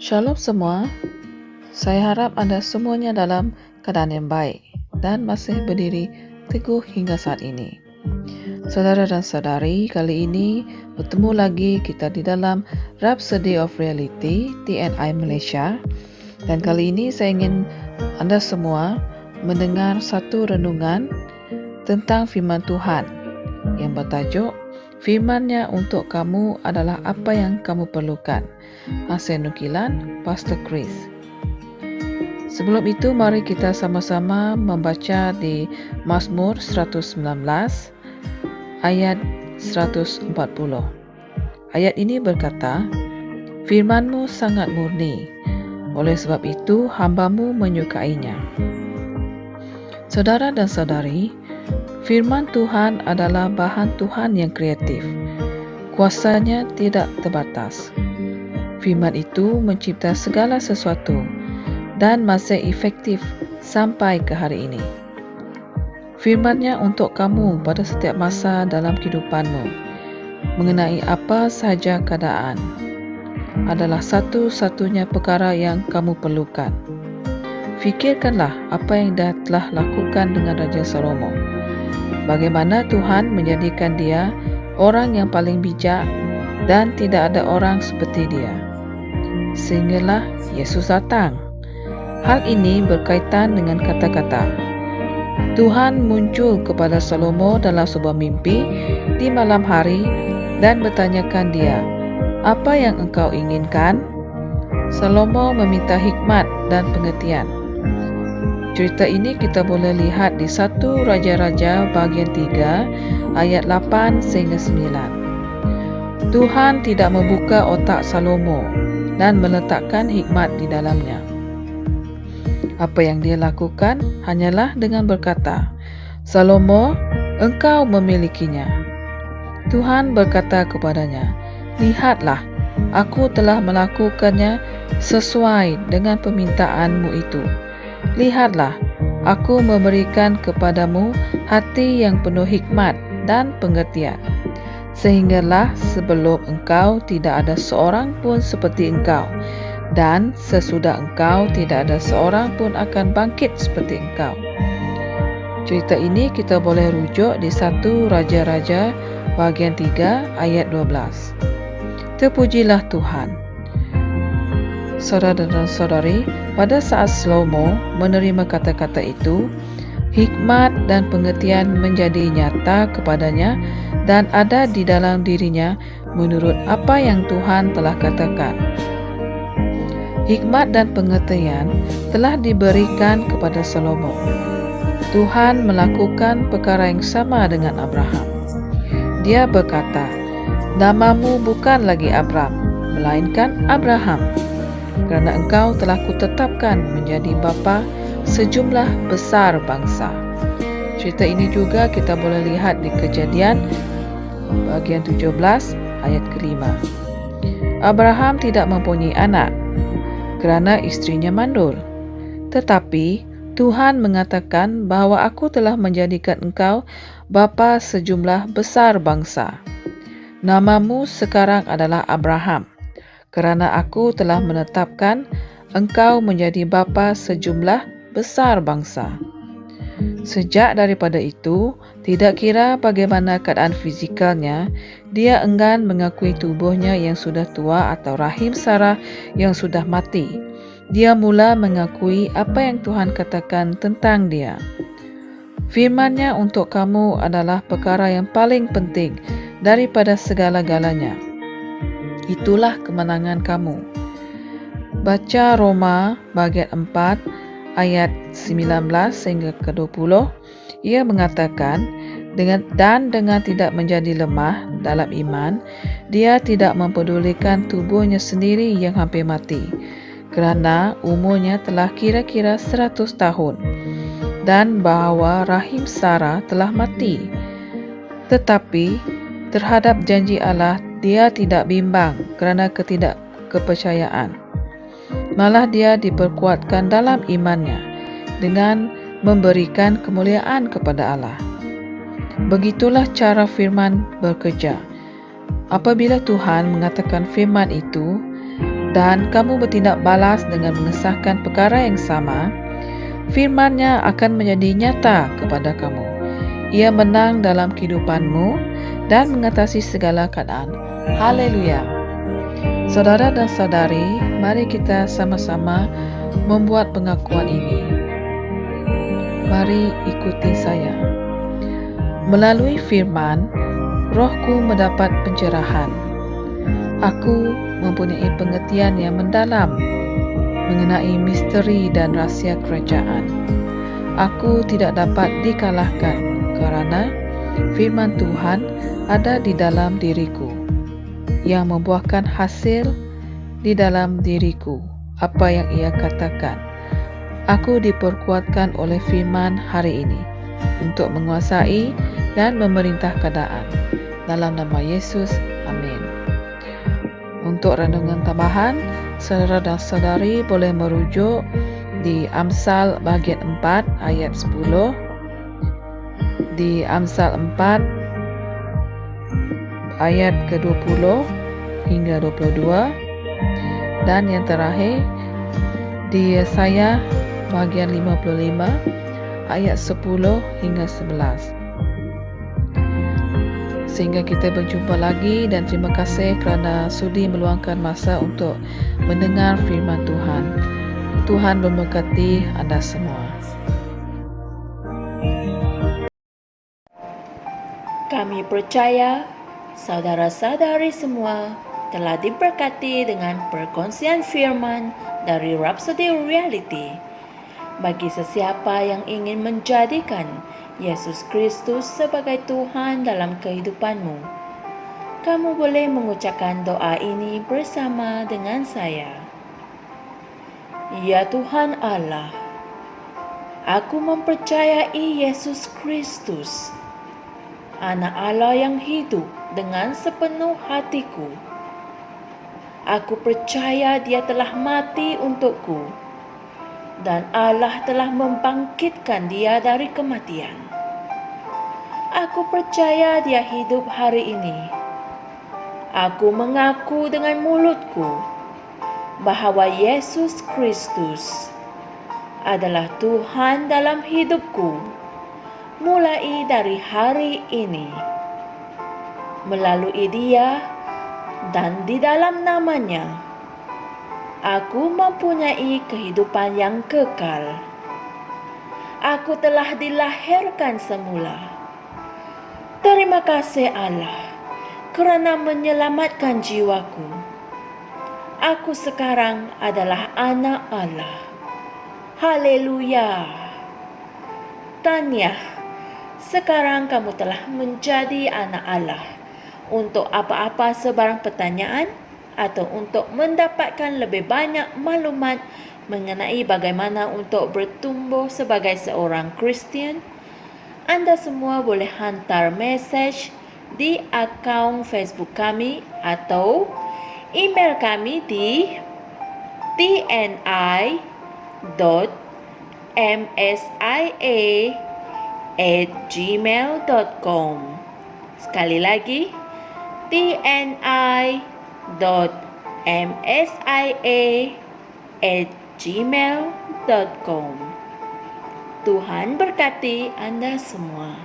Shalom semua, saya harap Anda semuanya dalam keadaan yang baik dan masih berdiri teguh hingga saat ini. Saudara dan saudari, kali ini bertemu lagi kita di dalam Rhapsody of Reality TNI Malaysia. Dan kali ini saya ingin Anda semua mendengar satu renungan tentang firman Tuhan yang bertajuk Firman-Nya untuk kamu adalah apa yang kamu perlukan. Hasil nukilan Pastor Chris. Sebelum itu, mari kita sama-sama membaca di Mazmur 119 ayat 140. Ayat ini berkata, Firman-Mu sangat murni, oleh sebab itu hamba-Mu menyukainya. Saudara dan saudari, firman Tuhan adalah bahan Tuhan yang kreatif. Kuasanya tidak terbatas. Firman itu mencipta segala sesuatu dan masih efektif sampai ke hari ini. Firman-Nya untuk kamu pada setiap masa dalam kehidupanmu, mengenai apa sahaja keadaan, adalah satu-satunya perkara yang kamu perlukan. Fikirkanlah apa yang dia telah lakukan dengan Raja Salomo. Bagaimana Tuhan menjadikan dia orang yang paling bijak dan tidak ada orang seperti dia. Sehinggalah Yesus datang. Hal ini berkaitan dengan kata-kata. Tuhan muncul kepada Salomo dalam sebuah mimpi di malam hari dan bertanyakan dia, apa yang engkau inginkan? Salomo meminta hikmat dan pengertian. Cerita ini kita boleh lihat di 1 Raja-Raja bahagian 3 ayat 8 sehingga 9. Tuhan tidak membuka otak Salomo dan meletakkan hikmat di dalamnya. Apa yang dia lakukan hanyalah dengan berkata, Salomo, engkau memilikinya. Tuhan berkata kepadanya, lihatlah, aku telah melakukannya sesuai dengan permintaanmu itu. Lihatlah, aku memberikan kepadamu hati yang penuh hikmat dan pengertian. Sehinggalah sebelum engkau tidak ada seorang pun seperti engkau, dan sesudah engkau tidak ada seorang pun akan bangkit seperti engkau. Cerita ini kita boleh rujuk di 1 Raja-Raja bahagian 3 ayat 12. Terpujilah Tuhan. Saudara dan saudari, pada saat Salomo menerima kata-kata itu, hikmat dan pengertian menjadi nyata kepadanya dan ada di dalam dirinya menurut apa yang Tuhan telah katakan. Hikmat dan pengertian telah diberikan kepada Salomo. Tuhan melakukan perkara yang sama dengan Abraham. Dia berkata, namamu bukan lagi Abram, melainkan Abraham, kerana engkau telah kutetapkan menjadi bapa sejumlah besar bangsa. Cerita ini juga kita boleh lihat di Kejadian bahagian 17 ayat ke-5. Abraham tidak mempunyai anak kerana istrinya mandul. Tetapi Tuhan mengatakan bahawa aku telah menjadikan engkau bapa sejumlah besar bangsa. Namamu sekarang adalah Abraham, kerana aku telah menetapkan engkau menjadi bapa sejumlah besar bangsa. Sejak daripada itu, tidak kira bagaimana keadaan fizikalnya, dia enggan mengakui tubuhnya yang sudah tua atau rahim Sarah yang sudah mati. Dia mula mengakui apa yang Tuhan katakan tentang dia. Firman-Nya untuk kamu adalah perkara yang paling penting daripada segala-galanya. Itulah kemenangan kamu. Baca Roma bahagian 4 ayat 19 sehingga ke-20. Ia mengatakan, dengan tidak menjadi lemah dalam iman, dia tidak mempedulikan tubuhnya sendiri yang hampir mati, kerana umurnya telah kira-kira 100 tahun, dan bahawa rahim Sarah telah mati. Tetapi terhadap janji Allah, dia tidak bimbang kerana ketidakkepercayaan. Malah dia diperkuatkan dalam imannya dengan memberikan kemuliaan kepada Allah. Begitulah cara firman bekerja. Apabila Tuhan mengatakan firman itu, dan kamu bertindak balas dengan mengesahkan perkara yang sama, firman-Nya akan menjadi nyata kepada kamu. Ia menang dalam kehidupanmu dan mengatasi segala keadaan. Haleluya. Saudara dan saudari, mari kita sama-sama membuat pengakuan ini. Mari ikuti saya. Melalui firman, rohku mendapat pencerahan. Aku mempunyai pengertian yang mendalam mengenai misteri dan rahsia kerajaan. Aku tidak dapat dikalahkan kerana firman Tuhan ada di dalam diriku, yang membuahkan hasil di dalam diriku. Apa yang ia katakan, aku diperkuatkan oleh firman hari ini untuk menguasai dan memerintah keadaan. Dalam nama Yesus, amin. Untuk renungan tambahan, saudara dan saudari boleh merujuk di Amsal bahagian 4 ayat 10, di Amsal 4 ayat ke-20 hingga 22, dan yang terakhir di Yesaya bahagian 55 ayat 10 hingga 11. Sehingga kita berjumpa lagi, dan terima kasih kerana sudi meluangkan masa untuk mendengar firman Tuhan. Tuhan memberkati anda semua. Kami percaya saudara-saudari semua telah diberkati dengan perkongsian firman dari Rhapsody Reality. Bagi sesiapa yang ingin menjadikan Yesus Kristus sebagai Tuhan dalam kehidupanmu, kamu boleh mengucapkan doa ini bersama dengan saya. Ya Tuhan Allah, aku mempercayai Yesus Kristus, Anak Allah yang hidup dengan sepenuh hatiku. Aku percaya Dia telah mati untukku, dan Allah telah membangkitkan Dia dari kematian. Aku percaya Dia hidup hari ini. Aku mengaku dengan mulutku bahawa Yesus Kristus adalah Tuhan dalam hidupku mulai dari hari ini. Melalui Dia dan di dalam nama-Nya, aku mempunyai kehidupan yang kekal. Aku telah dilahirkan semula. Terima kasih Allah kerana menyelamatkan jiwaku. Aku sekarang adalah anak Allah. Haleluya. Tahniah, sekarang kamu telah menjadi anak Allah. Untuk apa-apa sebarang pertanyaan atau untuk mendapatkan lebih banyak maklumat mengenai bagaimana untuk bertumbuh sebagai seorang Kristian, anda semua boleh hantar mesej di akaun Facebook kami atau email kami di tni.msia@gmail.com. Sekali lagi, tni.msia@gmail.com. Tuhan berkati anda semua.